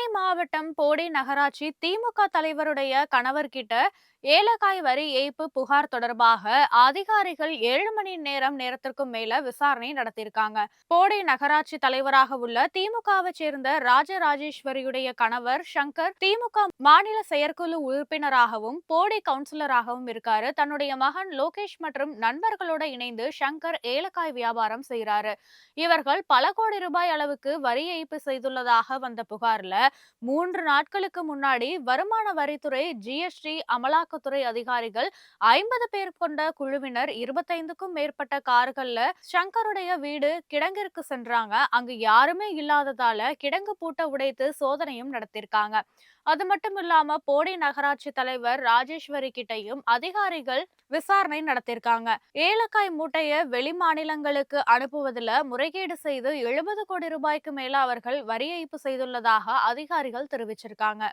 தேனி மாவட்டம் போடி நகராட்சி திமுக தலைவருடைய கணவர்கிட்ட ஏலக்காய் வரி ஏய்ப்பு புகார் தொடர்பாக அதிகாரிகள் 7 மணி நேரத்திற்கும் மேல விசாரணை நடத்தியிருக்காங்க. போடி நகராட்சி தலைவராக உள்ள திமுகவை சேர்ந்த ராஜராஜேஸ்வரியுடைய கணவர் சங்கர் திமுக மாநில செயற்குழு உறுப்பினராகவும் போடி கவுன்சிலராகவும் இருக்காரு. தன்னுடைய மகன் லோகேஷ் மற்றும் நண்பர்களோட இணைந்து சங்கர் ஏலக்காய் வியாபாரம் செய்கிறாரு. இவர்கள் பல கோடி ரூபாய் அளவுக்கு வரி ஏய்ப்பு செய்துள்ளதாக வந்த புகார்ல 3 நாட்களுக்கு முன்னாடி வருமான வரித்துறை, ஜிஎஸ்டி, அமலாக்கத்துறை அதிகாரிகள் 50 பேர் கொண்ட குழுவினர் 25க்கும் மேற்பட்ட கார்கள்ல சங்கருடைய வீடு கிடங்கிற்கு சென்றாங்க. அங்கு யாருமே இல்லாததால கிடங்கு பூட்டை உடைத்து சோதனையும் நடத்திருக்காங்க. அது மட்டும் இல்லாம போடி நகராட்சி தலைவர் ராஜேஸ்வரி கிட்டையும் அதிகாரிகள் விசாரணை நடத்திருக்காங்க. ஏலக்காய் மூட்டைய வெளி மாநிலங்களுக்கு அனுப்புவதில் முறைகேடு செய்து 70 கோடி ரூபாய்க்கு மேல அவர்கள் வரி ஏய்ப்பு செய்துள்ளதாக அதிகாரிகள் தெரிவிச்சிருக்காங்க.